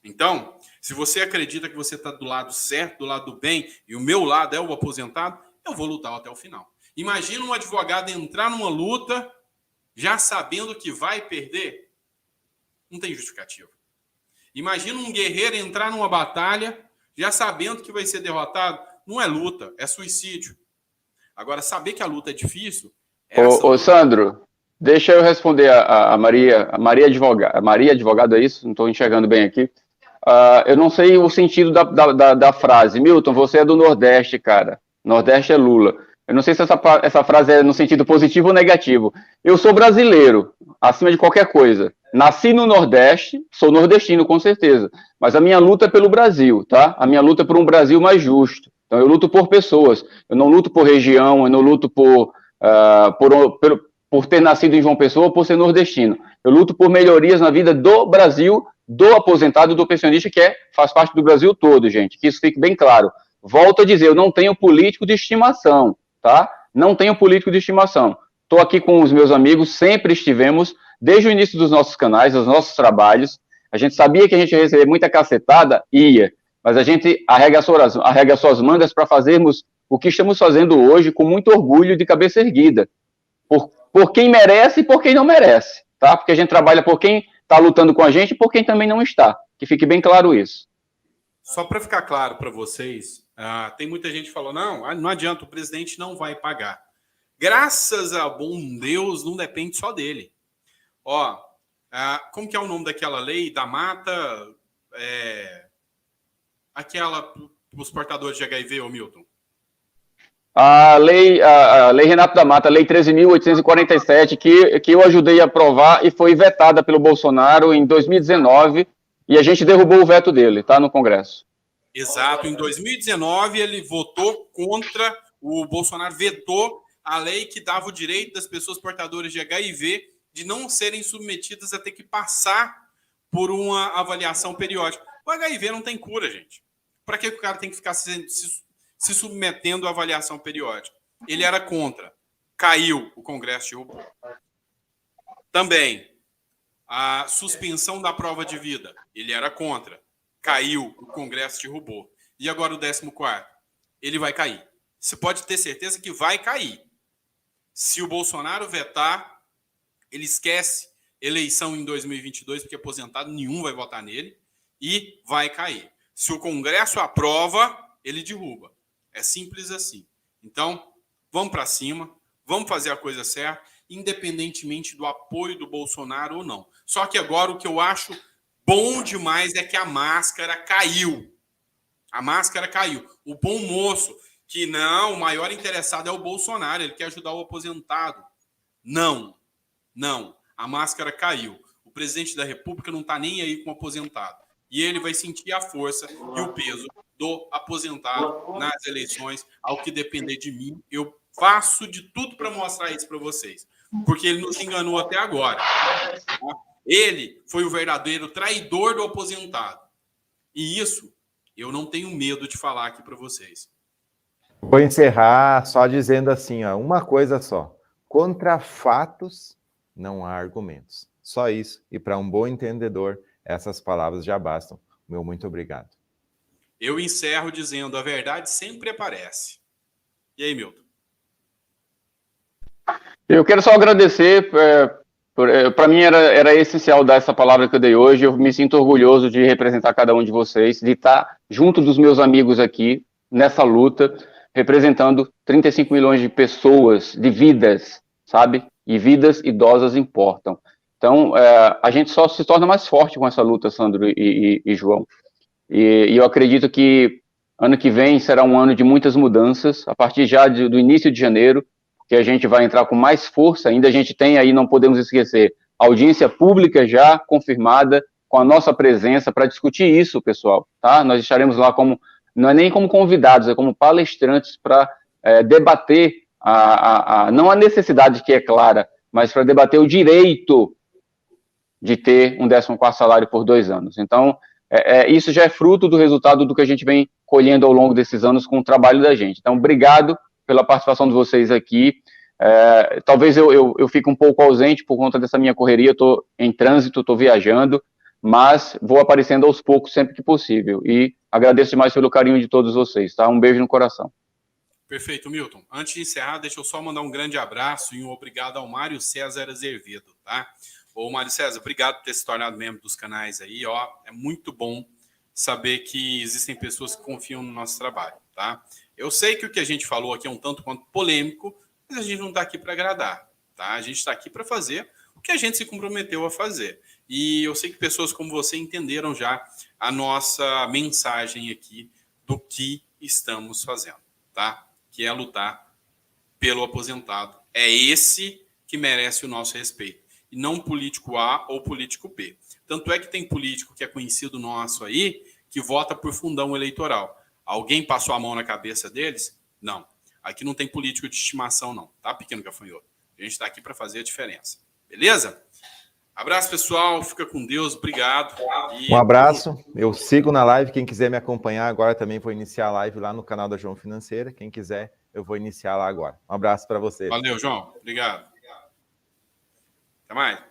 Então, se você acredita que você está do lado certo, do lado do bem, e o meu lado é o aposentado, eu vou lutar até o final. Imagina um advogado entrar numa luta já sabendo que vai perder. Não tem justificativa. Imagina um guerreiro entrar numa batalha já sabendo que vai ser derrotado. Não é luta, é suicídio. Agora, saber que a luta é difícil... Ô, Sandro, deixa eu responder a Maria Advogado, é isso? Não estou enxergando bem aqui. Eu não sei o sentido da frase. Milton, você é do Nordeste, cara. Nordeste é Lula. Eu não sei se essa frase é no sentido positivo ou negativo. Eu sou brasileiro, acima de qualquer coisa. Nasci no Nordeste, sou nordestino, com certeza. Mas a minha luta é pelo Brasil, tá? A minha luta é por um Brasil mais justo. Então, eu luto por pessoas. Eu não luto por região, eu não luto por ter nascido em João Pessoa ou por ser nordestino. Eu luto por melhorias na vida do Brasil, do aposentado, do pensionista, que faz parte do Brasil todo, gente. Que isso fique bem claro. Volto a dizer, eu não tenho político de estimação, tá? Não tenho político de estimação. Estou aqui com os meus amigos, sempre estivemos, desde o início dos nossos canais, dos nossos trabalhos. A gente sabia que a gente ia receber muita cacetada, mas a gente arregaçou as mangas para fazermos o que estamos fazendo hoje com muito orgulho, de cabeça erguida, por por quem merece e por quem não merece, tá? Porque a gente trabalha por quem está lutando com a gente e por quem também não está. Que fique bem claro isso. Só para ficar claro para vocês, tem muita gente que falou, não adianta, o presidente não vai pagar. Graças a bom Deus, não depende só dele. Ó, como que é o nome daquela lei da mata? Aquela para os portadores de HIV, ô Milton? A lei Renato da Mata, a lei 13.847, que eu ajudei a aprovar e foi vetada pelo Bolsonaro em 2019, e a gente derrubou o veto dele, tá, no Congresso. Exato, em 2019 ele votou contra, o Bolsonaro vetou a lei que dava o direito das pessoas portadoras de HIV de não serem submetidas a ter que passar por uma avaliação periódica. O HIV não tem cura, gente. Para que o cara tem que ficar se submetendo à avaliação periódica? Ele era contra. Caiu, o Congresso derrubou. Também, a suspensão da prova de vida. Ele era contra. Caiu, o Congresso derrubou. E agora o 14º? Ele vai cair. Você pode ter certeza que vai cair. Se o Bolsonaro vetar, ele esquece eleição em 2022, porque aposentado nenhum vai votar nele, e vai cair. Se o Congresso aprova, ele derruba. É simples assim. Então, vamos para cima, vamos fazer a coisa certa, independentemente do apoio do Bolsonaro ou não. Só que agora o que eu acho bom demais é que a máscara caiu. A máscara caiu. O bom moço, que não, o maior interessado é o Bolsonaro, ele quer ajudar o aposentado. Não. A máscara caiu. O presidente da República não está nem aí com o aposentado. E ele vai sentir a força e o peso do aposentado nas eleições. Ao que depender de mim, eu faço de tudo para mostrar isso para vocês. Porque ele nos enganou até agora. Ele foi o verdadeiro traidor do aposentado. E isso eu não tenho medo de falar aqui para vocês. Vou encerrar só dizendo assim, ó, uma coisa só. Contra fatos não há argumentos. Só isso. E para um bom entendedor, essas palavras já bastam. Meu muito obrigado. Eu encerro dizendo, a verdade sempre aparece. E aí, Milton? Eu quero só agradecer. Para mim era essencial dar essa palavra que eu dei hoje. Eu me sinto orgulhoso de representar cada um de vocês, de estar junto dos meus amigos aqui, nessa luta, representando 35 milhões de pessoas, de vidas, sabe? E vidas idosas importam. Então, a gente só se torna mais forte com essa luta, Sandro e João. E eu acredito que ano que vem será um ano de muitas mudanças, a partir já do início de janeiro, que a gente vai entrar com mais força. Ainda a gente tem aí, não podemos esquecer, audiência pública já confirmada, com a nossa presença para discutir isso, pessoal, tá? Nós estaremos lá não é nem como convidados, é como palestrantes para debater, não a necessidade que é clara, mas para debater o direito de ter um 14º salário por 2 anos. Então, isso já é fruto do resultado do que a gente vem colhendo ao longo desses anos com o trabalho da gente. Então, obrigado pela participação de vocês aqui. Talvez eu fique um pouco ausente por conta dessa minha correria, estou em trânsito, estou viajando, mas vou aparecendo aos poucos sempre que possível. E agradeço demais pelo carinho de todos vocês, tá? Um beijo no coração. Perfeito, Milton. Antes de encerrar, deixa eu só mandar um grande abraço e um obrigado ao Mário César Azevedo, tá? Ô, Mário César, obrigado por ter se tornado membro dos canais aí, ó. É muito bom saber que existem pessoas que confiam no nosso trabalho, tá? Eu sei que o que a gente falou aqui é um tanto quanto polêmico, mas a gente não está aqui para agradar, tá? A gente está aqui para fazer o que a gente se comprometeu a fazer. E eu sei que pessoas como você entenderam já a nossa mensagem aqui do que estamos fazendo, tá? Que é lutar pelo aposentado. É esse que merece o nosso respeito. E não político A ou político B. Tanto é que tem político que é conhecido nosso aí, que vota por fundão eleitoral. Alguém passou a mão na cabeça deles? Não. Aqui não tem político de estimação, não. Tá, pequeno gafanhoto? A gente está aqui para fazer a diferença. Beleza? Abraço, pessoal. Fica com Deus. Obrigado. Um abraço. Eu sigo na live. Quem quiser me acompanhar agora também vou iniciar a live lá no canal da João Financeira. Quem quiser, eu vou iniciar lá agora. Um abraço para você. Valeu, João. Obrigado. Até mais.